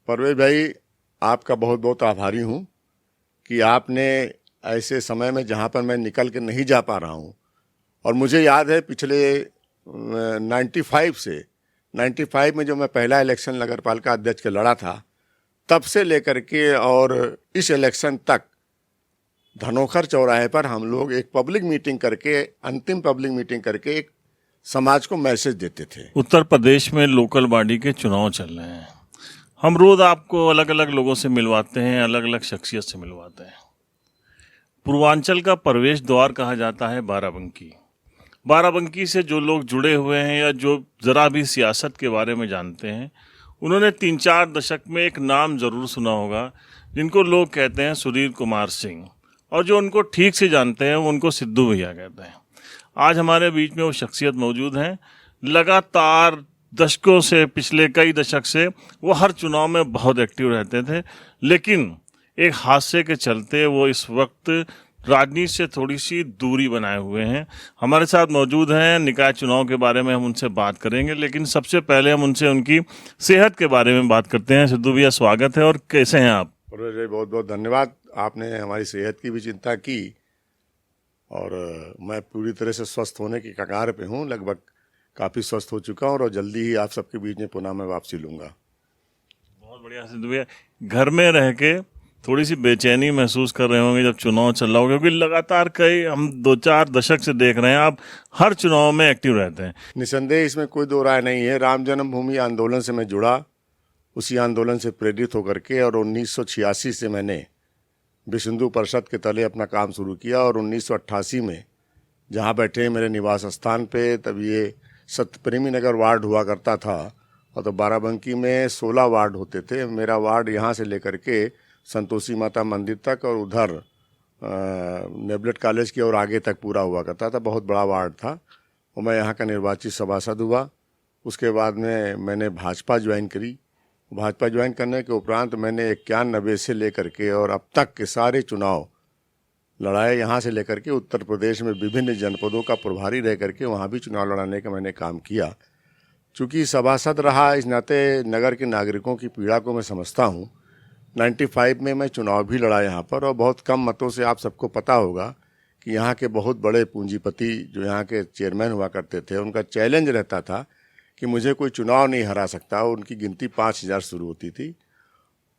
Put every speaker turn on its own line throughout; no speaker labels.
परवेज भाई, आपका बहुत बहुत आभारी हूँ कि आपने ऐसे समय में जहाँ पर मैं निकल के नहीं जा पा रहा हूँ, और मुझे याद है पिछले 95 में जो मैं पहला इलेक्शन नगर पालिका अध्यक्ष के लड़ा था, तब से लेकर के और इस इलेक्शन तक धनोखर चौराहे पर हम लोग एक पब्लिक मीटिंग करके, अंतिम पब्लिक मीटिंग करके एक समाज को मैसेज देते थे।
उत्तर प्रदेश में लोकल बॉडी के चुनाव चल रहे हैं। हम रोज आपको अलग अलग लोगों से मिलवाते हैं, अलग अलग शख्सियत से मिलवाते हैं। पूर्वांचल का प्रवेश द्वार कहा जाता है बाराबंकी। बाराबंकी से जो लोग जुड़े हुए हैं या जो ज़रा भी सियासत के बारे में जानते हैं, उन्होंने 3-4 दशक में एक नाम ज़रूर सुना होगा, जिनको लोग कहते हैं सुधीर कुमार सिंह, और जो उनको ठीक से जानते हैं वो उनको सिद्धू भैया कहते हैं। आज हमारे बीच में वो शख्सियत मौजूद हैं। लगातार दशकों से, पिछले कई दशक से वो हर चुनाव में बहुत एक्टिव रहते थे, लेकिन एक हादसे के चलते वो इस वक्त राजनीति से थोड़ी सी दूरी बनाए हुए हैं। हमारे साथ मौजूद हैं। निकाय चुनाव के बारे में हम उनसे बात करेंगे, लेकिन सबसे पहले हम उनसे उनकी सेहत के बारे में बात करते हैं। सिद्धू भैया, स्वागत है। और कैसे हैं आप?
बहुत बहुत धन्यवाद, आपने हमारी सेहत की भी चिंता की, और मैं पूरी तरह से स्वस्थ होने की कगार पे हूँ। लगभग काफ़ी स्वस्थ हो चुका हूँ और जल्दी ही आप सबके बीच में पुनः मैं वापसी लूँगा।
बहुत बढ़िया सिद्धू भैया। घर में रह के थोड़ी सी बेचैनी महसूस कर रहे होंगे जब चुनाव चल रहा होगा, क्योंकि लगातार हम 2-4 दशक से देख रहे हैं आप हर चुनाव में एक्टिव रहते हैं।
निसंदेह, इसमें कोई दो राय नहीं है। राम जन्मभूमि आंदोलन से मैं जुड़ा, उसी आंदोलन से प्रेरित होकर के, और 1986 से मैंने विश्व हिंदू परिषद के तले अपना काम शुरू किया, और 1988 में जहाँ बैठे मेरे निवास स्थान पे, तब ये सत्यप्रेमी नगर वार्ड हुआ करता था, और तो बाराबंकी में 16 वार्ड होते थे। मेरा वार्ड यहाँ से लेकर के संतोषी माता मंदिर तक और उधर नेबलेट कॉलेज की और आगे तक पूरा हुआ करता था। बहुत बड़ा वार्ड था, और मैं यहाँ का निर्वाचित सभासद हुआ। उसके बाद में मैंने भाजपा ज्वाइन करी। भाजपा ज्वाइन करने के उपरांत मैंने 91 से लेकर के और अब तक के सारे चुनाव लड़ाए। यहाँ से लेकर के उत्तर प्रदेश में विभिन्न जनपदों का प्रभारी रह करके वहाँ भी चुनाव लड़ाने का मैंने काम किया। चूँकि सभासद रहा, इस नाते नगर के नागरिकों की पीड़ा को मैं समझता हूँ। 95 में मैं चुनाव भी लड़ा यहाँ पर, और बहुत कम मतों से। आप सबको पता होगा कि यहाँ के बहुत बड़े पूंजीपति जो यहाँ के चेयरमैन हुआ करते थे, उनका चैलेंज रहता था कि मुझे कोई चुनाव नहीं हरा सकता। उनकी गिनती 5000 शुरू होती थी,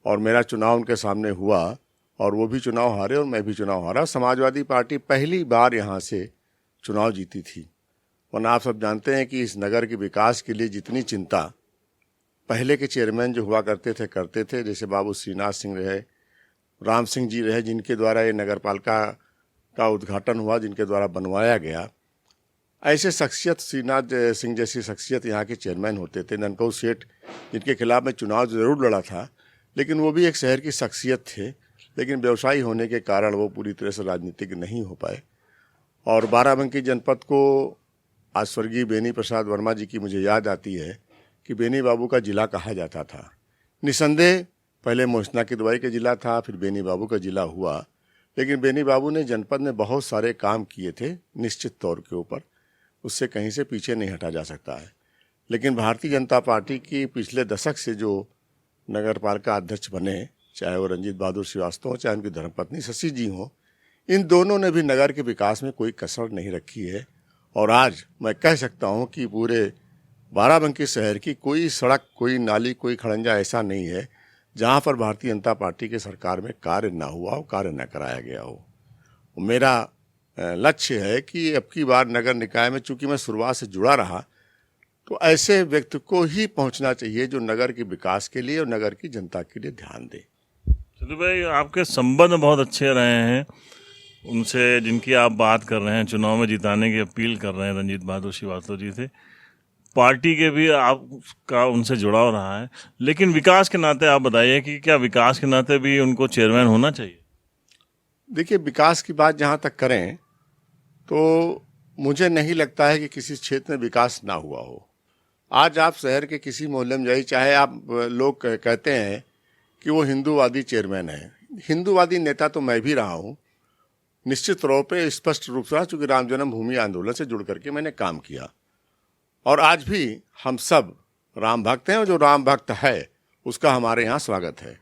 और मेरा चुनाव उनके सामने हुआ, और वो भी चुनाव हारे और मैं भी चुनाव हारा। समाजवादी पार्टी पहली बार यहाँ से चुनाव जीती थी। वरना आप सब जानते हैं कि इस नगर के विकास के लिए जितनी चिंता पहले के चेयरमैन जो हुआ करते थे, जैसे बाबू श्रीनाथ सिंह रहे, राम सिंह जी रहे, जिनके द्वारा ये नगर पालिका का उद्घाटन हुआ, जिनके द्वारा बनवाया गया। ऐसे शख्सियत, श्रीनाथ सिंह जैसी शख्सियत यहाँ के चेयरमैन होते थे। ननकऊ सेठ, जिनके खिलाफ मैं चुनाव ज़रूर लड़ा था, लेकिन वो भी एक शहर की शख्सियत थे, लेकिन व्यवसायी होने के कारण वो पूरी तरह से राजनीतिक नहीं हो पाए। और बाराबंकी जनपद को आज स्वर्गीय बेनी प्रसाद वर्मा जी की मुझे याद आती है कि बेनी बाबू का ज़िला कहा जाता था। निसंदेह पहले मोहसिना की दवाई का ज़िला था, फिर बेनी बाबू का ज़िला हुआ, लेकिन बेनी बाबू ने जनपद में बहुत सारे काम किए थे निश्चित तौर के ऊपर, उससे कहीं से पीछे नहीं हटा जा सकता है। लेकिन भारतीय जनता पार्टी की पिछले दशक से जो नगर पालिका अध्यक्ष बने, चाहे वो रंजीत बहादुर श्रीवास्तव हो, चाहे उनकी धर्मपत्नी शशि जी हों, इन दोनों ने भी नगर के विकास में कोई कसर नहीं रखी है। और आज मैं कह सकता हूँ कि पूरे बाराबंकी शहर की कोई सड़क, कोई नाली, कोई खड़ंजा ऐसा नहीं है जहाँ पर भारतीय जनता पार्टी के सरकार में कार्य ना हुआ हो, कार्य न कराया गया हो। मेरा लक्ष्य है कि अब की बार नगर निकाय में, चूँकि मैं शुरुआत से जुड़ा रहा, तो ऐसे व्यक्ति को ही पहुँचना चाहिए जो नगर के विकास के लिए और नगर की जनता के लिए ध्यान दे।
सिद्धू भाई, आपके संबंध बहुत अच्छे रहे हैं उनसे, जिनकी आप बात कर रहे हैं, चुनाव में जिताने की अपील कर रहे हैं रंजीत बहादुर श्रीवास्तव जी से। पार्टी के भी आपका उनसे जुड़ाव रहा है, लेकिन विकास के नाते आप बताइए कि क्या विकास के नाते भी उनको चेयरमैन होना चाहिए?
देखिए, विकास की बात जहाँ तक करें तो मुझे नहीं लगता है कि किसी क्षेत्र में विकास ना हुआ हो। आज आप शहर के किसी मोहल्ले में जाइए, चाहे आप लोग कहते हैं कि वो हिंदूवादी चेयरमैन है। हिंदूवादी नेता तो मैं भी रहा हूँ, निश्चित तौर पे स्पष्ट रूप से, चूँकि राम जन्मभूमि आंदोलन से जुड़ करके मैंने काम किया। और आज भी हम सब राम भक्त हैं, और जो राम भक्त है उसका हमारे यहाँ स्वागत है।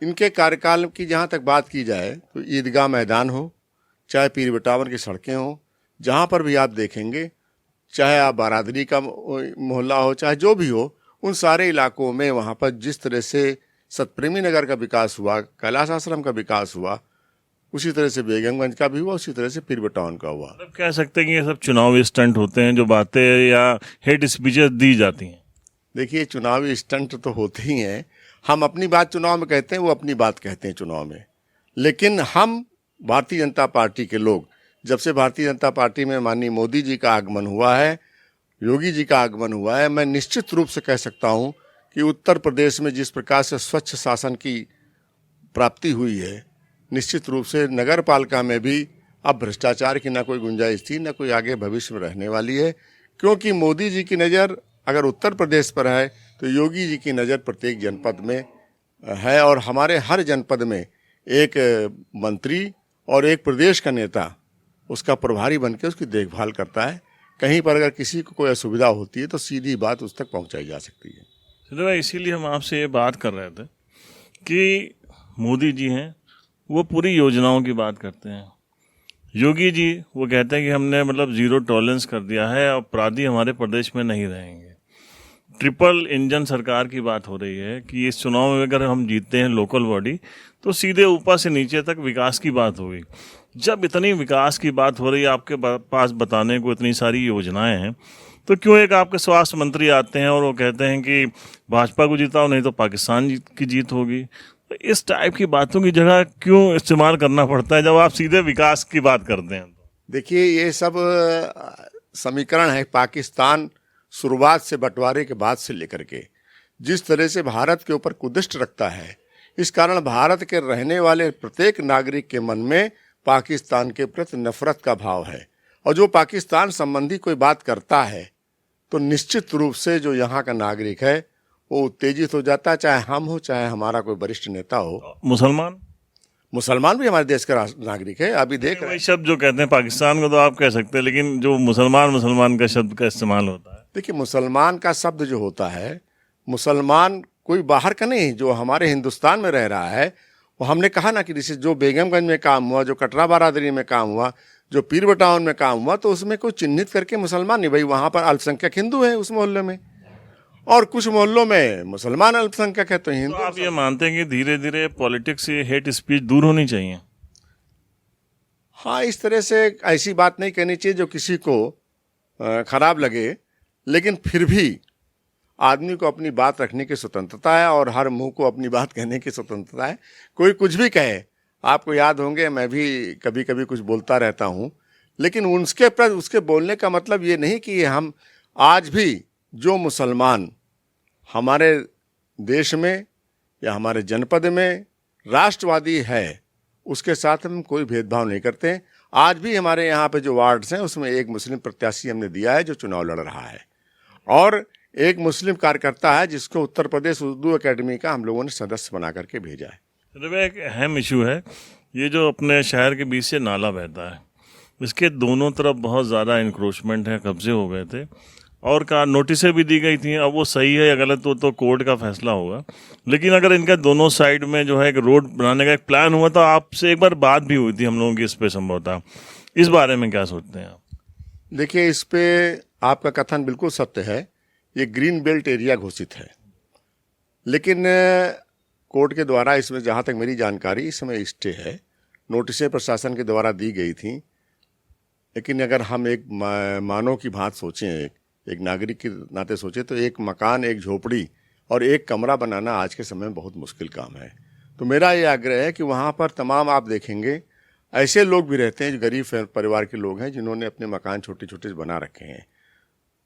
इनके कार्यकाल की जहाँ तक बात की जाए तो ईदगाह मैदान हो, चाहे पीर बटावर की सड़कें हों, जहाँ पर भी आप देखेंगे, चाहे आप बारादरी का मोहल्ला हो, चाहे जो भी हो, उन सारे इलाकों में वहाँ पर जिस तरह से सतप्रेमी नगर का विकास हुआ, कैलाश आश्रम का विकास हुआ, उसी तरह से बेगमगंज का भी हुआ, उसी तरह से पीर बटावन का हुआ।
मतलब कह सकते हैं कि ये सब चुनावी स्टंट होते हैं, जो बातें या हेट स्पीचेस दी जाती हैं।
देखिए, चुनावी स्टंट तो होते ही हैं। हम अपनी बात चुनाव में कहते हैं, वो अपनी बात कहते हैं चुनाव में। लेकिन हम भारतीय जनता पार्टी के लोग, जब से भारतीय जनता पार्टी में माननीय मोदी जी का आगमन हुआ है, योगी जी का आगमन हुआ है, मैं निश्चित रूप से कह सकता हूं कि उत्तर प्रदेश में जिस प्रकार से स्वच्छ शासन की प्राप्ति हुई है, निश्चित रूप से नगर पालिका में भी अब भ्रष्टाचार की ना कोई गुंजाइश थी, ना कोई आगे भविष्य में रहने वाली है। क्योंकि मोदी जी की नज़र अगर उत्तर प्रदेश पर है तो योगी जी की नज़र प्रत्येक जनपद में है, और हमारे हर जनपद में एक मंत्री और एक प्रदेश का नेता उसका प्रभारी बनकर उसकी देखभाल करता है। कहीं पर अगर किसी को कोई असुविधा होती है तो सीधी बात उस तक पहुंचाई जा सकती है।
चलो भाई, इसीलिए हम आपसे ये बात कर रहे थे कि मोदी जी हैं, वो पूरी योजनाओं की बात करते हैं। योगी जी वो कहते हैं कि हमने मतलब जीरो टॉलरेंस कर दिया है, अपराधी हमारे प्रदेश में नहीं रहेंगे। ट्रिपल इंजन सरकार की बात हो रही है कि इस चुनाव में अगर हम जीतते हैं लोकल बॉडी, तो सीधे ऊपर से नीचे तक विकास की बात होगी। जब इतनी विकास की बात हो रही है, आपके पास बताने को इतनी सारी योजनाएं हैं, तो क्यों एक आपके स्वास्थ्य मंत्री आते हैं और वो कहते हैं कि भाजपा को जिताओ, नहीं तो पाकिस्तान की जीत होगी। तो इस टाइप की बातों की जगह क्यों इस्तेमाल करना पड़ता है जब आप सीधे विकास की बात करते हैं?
देखिए, ये सब समीकरण है। पाकिस्तान शुरुआत से, बंटवारे के बाद से लेकर के जिस तरह से भारत के ऊपर कुदिष्ट रखता है, इस कारण भारत के रहने वाले प्रत्येक नागरिक के मन में पाकिस्तान के प्रति नफरत का भाव है। और जो पाकिस्तान संबंधी कोई बात करता है तो निश्चित रूप से जो यहाँ का नागरिक है वो उत्तेजित हो जाता है, चाहे हम हो, चाहे हमारा कोई वरिष्ठ नेता हो। मुसलमान भी हमारे देश का नागरिक है। अभी देख रहे हैं,
शब्द जो कहते हैं पाकिस्तान को तो आप कह सकते हैं, लेकिन जो मुसलमान का शब्द का इस्तेमाल होता है,
देखिए, मुसलमान का शब्द जो होता है, मुसलमान कोई बाहर का नहीं, जो हमारे हिंदुस्तान में रह रहा है। वो हमने कहा ना कि जैसे जो बेगमगंज में काम हुआ, जो कटरा बारादरी में काम हुआ, जो पीर बटावन में काम हुआ, तो उसमें कोई चिन्हित करके मुसलमान नहीं, भाई वहाँ पर अल्पसंख्यक हिंदू है उस मोहल्ले में, और कुछ मोहल्लों में मुसलमान अल्पसंख्यक है तो हिंदू।
तो आप ये मानते हैं कि धीरे धीरे पॉलिटिक्स से हेट स्पीच दूर होनी चाहिए?
हाँ, इस तरह से ऐसी बात नहीं कहनी चाहिए जो किसी को खराब लगे, लेकिन फिर भी आदमी को अपनी बात रखने की स्वतंत्रता है और हर मुंह को अपनी बात कहने की स्वतंत्रता है। कोई कुछ भी कहे, आपको याद होंगे मैं भी कभी कभी कुछ बोलता रहता हूँ, लेकिन उसके बोलने का मतलब ये नहीं कि हम आज भी जो मुसलमान हमारे देश में या हमारे जनपद में राष्ट्रवादी है, उसके साथ हम कोई भेदभाव नहीं करते। आज भी हमारे यहाँ पे जो वार्ड्स हैं उसमें एक मुस्लिम प्रत्याशी हमने दिया है जो चुनाव लड़ रहा है, और एक मुस्लिम कार्यकर्ता है जिसको उत्तर प्रदेश उर्दू एकेडमी का हम लोगों ने सदस्य बना करके भेजा है।
तो एक अहम इशू है ये जो अपने शहर के बीच से नाला बहता है, इसके दोनों तरफ बहुत ज़्यादा इंक्रोचमेंट है, कब्जे हो गए थे और का नोटिसें भी दी गई थी। अब वो सही है या गलत हो तो कोर्ट का फैसला होगा, लेकिन अगर इनका दोनों साइड में जो है एक रोड बनाने का एक प्लान हुआ, तो आपसे एक बार बात भी हुई थी हम लोगों की इस पे संभवतः, इस बारे में क्या सोचते हैं आप?
देखिए, इस पे आपका कथन बिल्कुल सत्य है। ये ग्रीन बेल्ट एरिया घोषित है, लेकिन कोर्ट के द्वारा इसमें जहाँ तक मेरी जानकारी इस समय स्टे है। नोटिसें प्रशासन के द्वारा दी गई थी, लेकिन अगर हम एक मानव की बात सोचें, एक नागरिक के नाते सोचें, तो एक मकान, एक झोपड़ी और एक कमरा बनाना आज के समय में बहुत मुश्किल काम है। तो मेरा ये आग्रह है कि वहाँ पर तमाम आप देखेंगे ऐसे लोग भी रहते हैं जो गरीब परिवार के लोग हैं, जिन्होंने अपने मकान छोटे छोटे बना रखे हैं,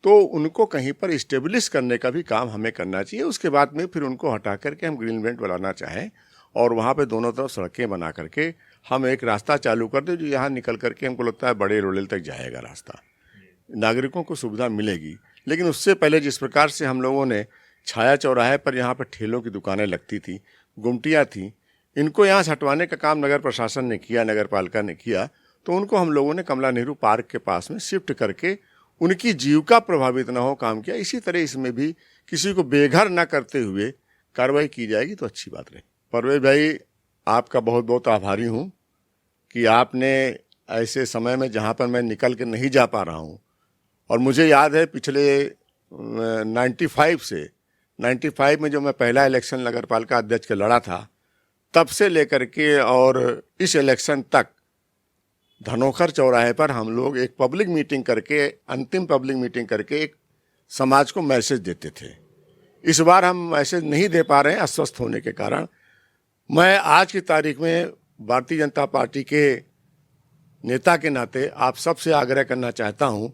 तो उनको कहीं पर इस्टेब्लिश करने का भी काम हमें करना चाहिए। उसके बाद में फिर उनको हटा करके हम ग्रीन बेल्ट बनाना चाहें और वहाँ पे दोनों तरफ सड़कें बना करके हम एक रास्ता चालू कर दें जो यहाँ निकल करके हमको लगता है बड़े रोलेल तक जाएगा रास्ता, नागरिकों को सुविधा मिलेगी। लेकिन उससे पहले जिस प्रकार से हम लोगों ने छाया चौराहे पर यहाँ पर ठेलों की दुकानें लगती थी, गुमटियाँ थी, इनको यहाँ से हटवाने का काम नगर प्रशासन ने किया, नगर पालिका ने किया, तो उनको हम लोगों ने कमला नेहरू पार्क के पास में शिफ्ट करके उनकी जीविका प्रभावित न हो काम किया। इसी तरह इसमें भी किसी को बेघर न करते हुए कार्रवाई की जाएगी तो अच्छी बात रहे। परवेज भाई, आपका बहुत बहुत आभारी हूँ कि आपने ऐसे समय में जहाँ पर मैं निकल के नहीं जा पा रहा हूँ, और मुझे याद है पिछले 95 में जो मैं पहला इलेक्शन नगर पालिका अध्यक्ष का लड़ा था, तब से लेकर के और इस इलेक्शन तक धनोखर चौराहे पर हम लोग एक पब्लिक मीटिंग करके, अंतिम पब्लिक मीटिंग करके एक समाज को मैसेज देते थे। इस बार हम मैसेज नहीं दे पा रहे हैं अस्वस्थ होने के कारण। मैं आज की तारीख में भारतीय जनता पार्टी के नेता के नाते आप सबसे आग्रह करना चाहता हूं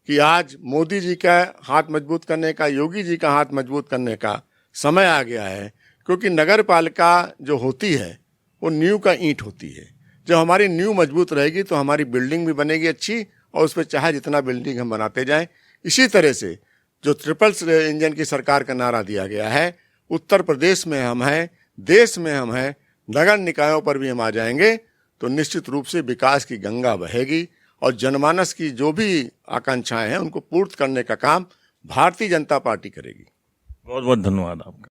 कि आज मोदी जी का हाथ मजबूत करने का, योगी जी का हाथ मजबूत करने का समय आ गया है, क्योंकि नगर पालिका जो होती है वो नींव का ईंट होती है। जब हमारी नींव मजबूत रहेगी तो हमारी बिल्डिंग भी बनेगी अच्छी, और उस पर चाहे जितना बिल्डिंग हम बनाते जाएं। इसी तरह से जो ट्रिपल इंजन की सरकार का नारा दिया गया है, उत्तर प्रदेश में हम हैं, देश में हम हैं, नगर निकायों पर भी हम आ जाएंगे तो निश्चित रूप से विकास की गंगा बहेगी और जनमानस की जो भी आकांक्षाएं हैं उनको पूर्ण करने का काम भारतीय जनता पार्टी करेगी।
बहुत बहुत धन्यवाद आपका।